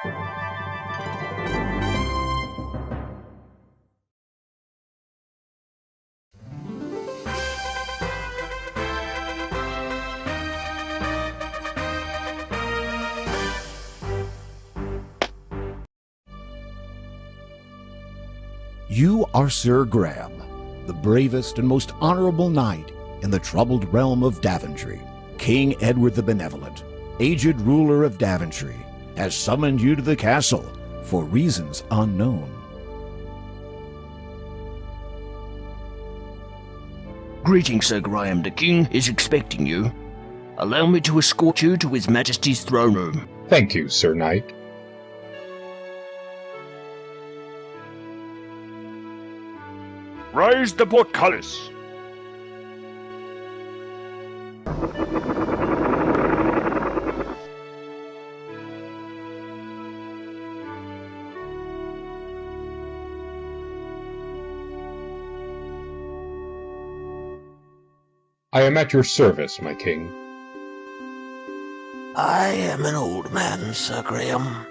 You are Sir Graham, the bravest and most honorable knight in the troubled realm of Daventry. King Edward the Benevolent, aged ruler of Daventry, has summoned you to the castle for reasons unknown. Greetings, Sir Graham. The King is expecting you. Allow me to escort you to His Majesty's throne room. Thank you, Sir Knight. Raise the portcullis. I am at your service, my king. I am an old man, Sir Graham.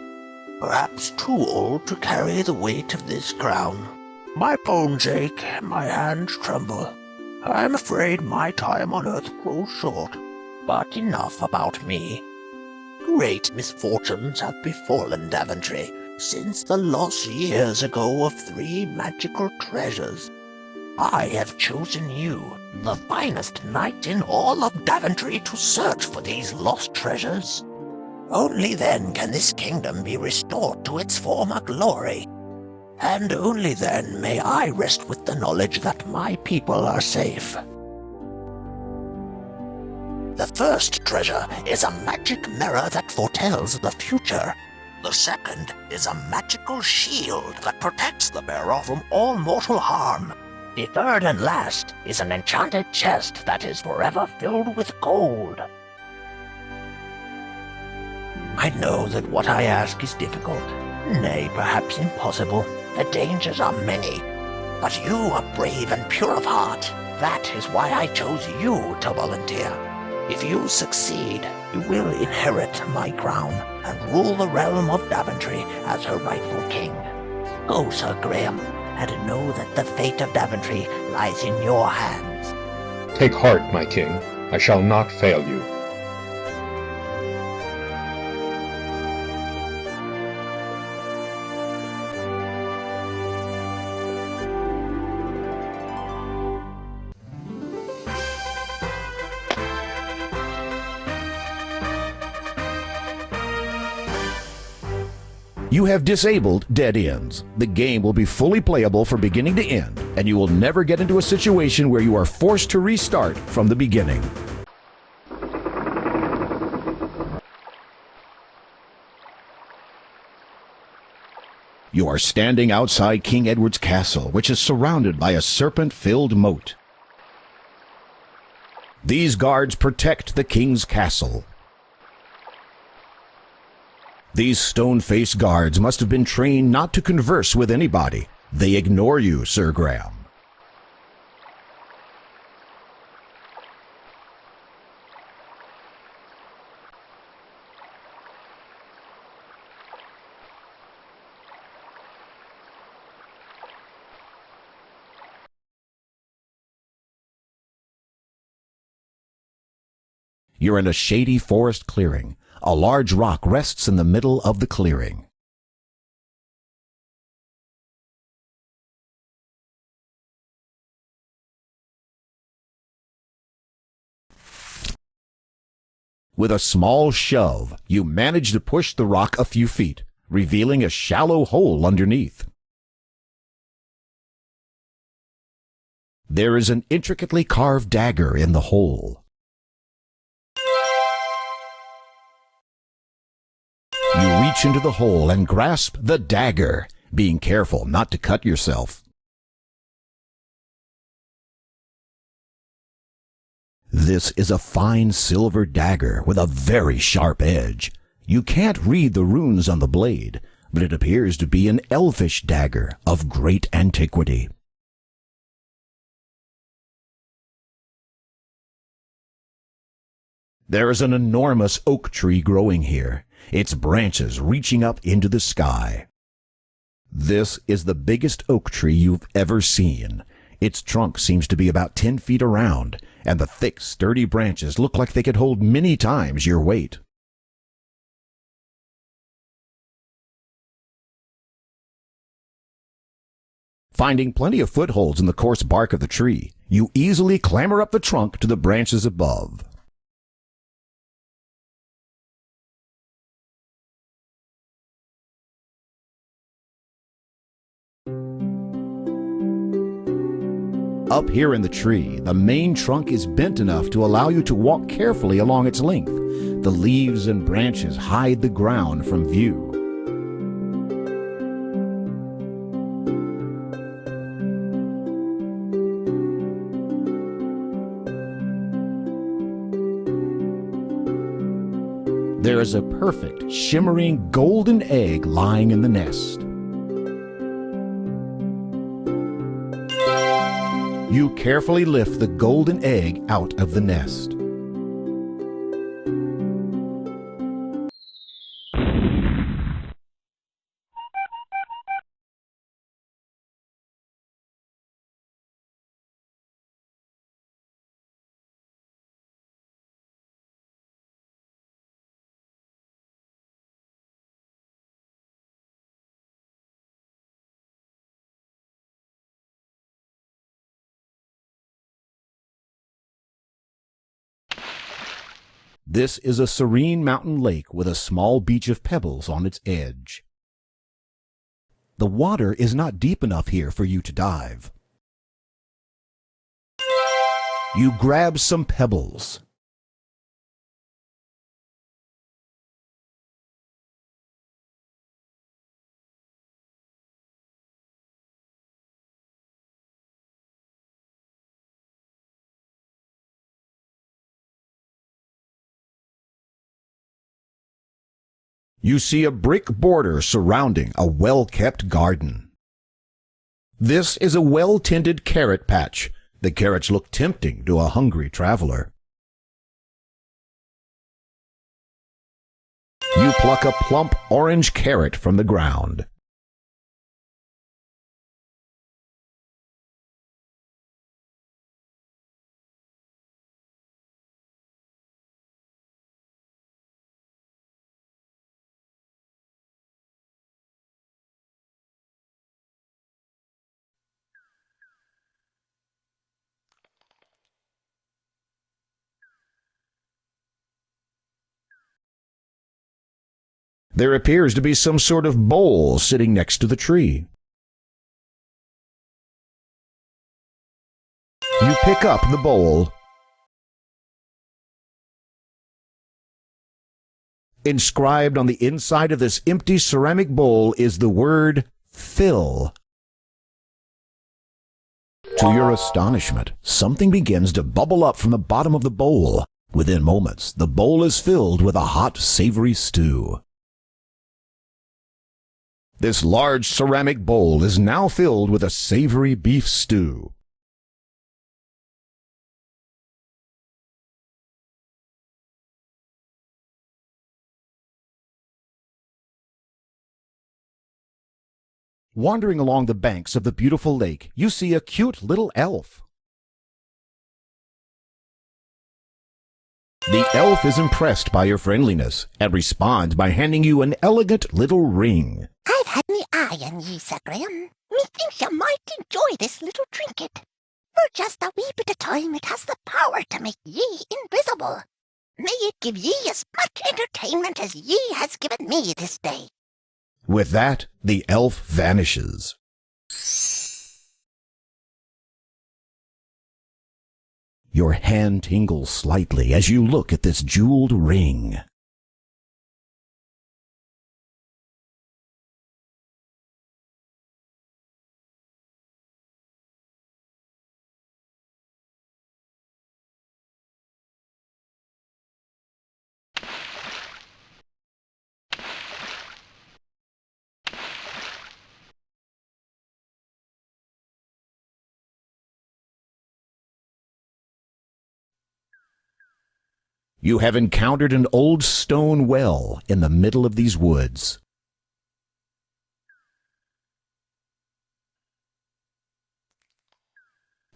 Perhaps too old to carry the weight of this crown. My bones ache, my hands tremble. I am afraid my time on earth grows short. But enough about me. Great misfortunes have befallen Daventry since the loss years ago of 3 magical treasures. I have chosen you, the finest knight in all of Daventry, to search for these lost treasures. Only then can this kingdom be restored to its former glory. And only then may I rest with the knowledge that my people are safe. The first treasure is a magic mirror that foretells the future. The second is a magical shield that protects the bearer from all mortal harm. The third and last is an enchanted chest that is forever filled with gold. I know that what I ask is difficult, nay, perhaps impossible. The dangers are many, but you are brave and pure of heart. That is why I chose you to volunteer. If you succeed, you will inherit my crown and rule the realm of Daventry as her rightful king. Go, Sir Graham, and know that the fate of Daventry lies in your hands. Take heart, my king. I shall not fail you. You have disabled dead ends. The game will be fully playable from beginning to end, and you will never get into a situation where you are forced to restart from the beginning. You are standing outside King Edward's castle, which is surrounded by a serpent-filled moat. These guards protect the king's castle. These stone-faced guards must have been trained not to converse with anybody. They ignore you, Sir Graham. You're in a shady forest clearing. A large rock rests in the middle of the clearing. With a small shove, you manage to push the rock a few feet, revealing a shallow hole underneath. There is an intricately carved dagger in the hole. You reach into the hole and grasp the dagger, being careful not to cut yourself. This is a fine silver dagger with a very sharp edge. You can't read the runes on the blade, but it appears to be an elfish dagger of great antiquity. There is an enormous oak tree growing here, its branches reaching up into the sky. This is the biggest oak tree you've ever seen. Its trunk seems to be about 10 feet around, and the thick, sturdy branches look like they could hold many times your weight. Finding plenty of footholds in the coarse bark of the tree, you easily clamber up the trunk to the branches above. Up here in the tree, the main trunk is bent enough to allow you to walk carefully along its length. The leaves and branches hide the ground from view. There is a perfect, shimmering golden egg lying in the nest. You carefully lift the golden egg out of the nest. This is a serene mountain lake with a small beach of pebbles on its edge. The water is not deep enough here for you to dive. You grab some pebbles. You see a brick border surrounding a well-kept garden. This is a well-tended carrot patch. The carrots look tempting to a hungry traveler. You pluck a plump orange carrot from the ground. There appears to be some sort of bowl sitting next to the tree. You pick up the bowl. Inscribed on the inside of this empty ceramic bowl is the word "fill." To your astonishment, something begins to bubble up from the bottom of the bowl. Within moments, the bowl is filled with a hot, savory stew. This large ceramic bowl is now filled with a savory beef stew. Wandering along the banks of the beautiful lake, you see a cute little elf. The elf is impressed by your friendliness and responds by handing you an elegant little ring. I've had me eye on ye, Sir Graham. Methinks you might enjoy this little trinket. For just a wee bit of time it has the power to make ye invisible. May it give ye as much entertainment as ye has given me this day. With that, the elf vanishes. Your hand tingles slightly as you look at this jeweled ring. You have encountered an old stone well in the middle of these woods.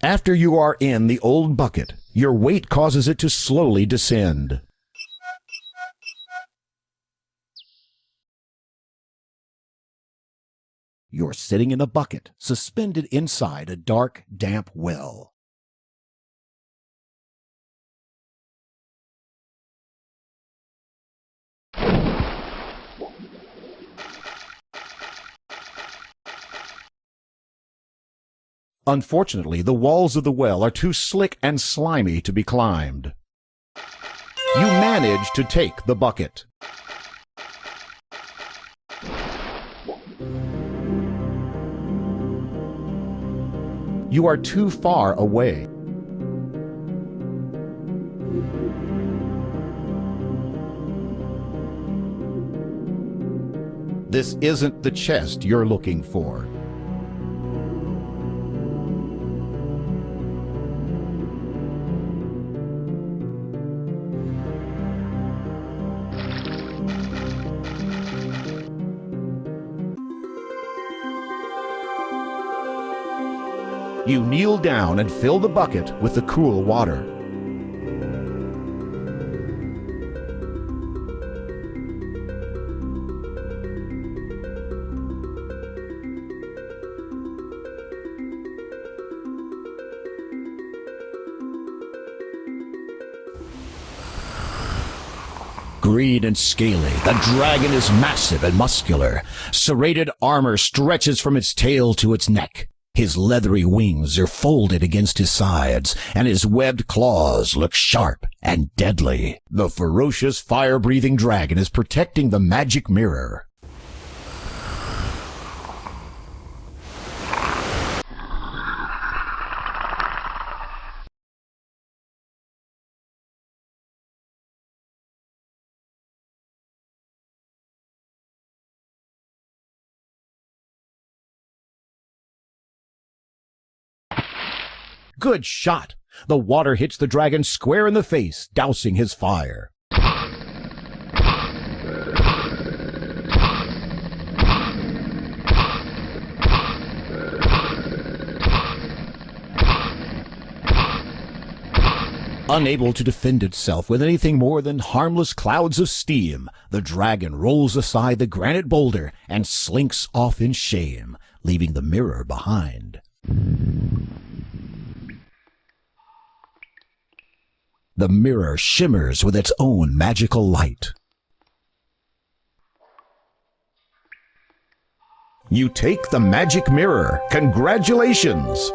After you are in the old bucket, your weight causes it to slowly descend. You're sitting in a bucket, suspended inside a dark, damp well. Unfortunately, the walls of the well are too slick and slimy to be climbed. You manage to take the bucket. You are too far away. This isn't the chest you're looking for. You kneel down and fill the bucket with the cool water. Green and scaly, the dragon is massive and muscular. Serrated armor stretches from its tail to its neck. His leathery wings are folded against his sides, and his webbed claws look sharp and deadly. The ferocious fire-breathing dragon is protecting the magic mirror. Good shot! The water hits the dragon square in the face, dousing his fire. Unable to defend itself with anything more than harmless clouds of steam, the dragon rolls aside the granite boulder and slinks off in shame, leaving the mirror behind. The mirror shimmers with its own magical light. You take the magic mirror. Congratulations!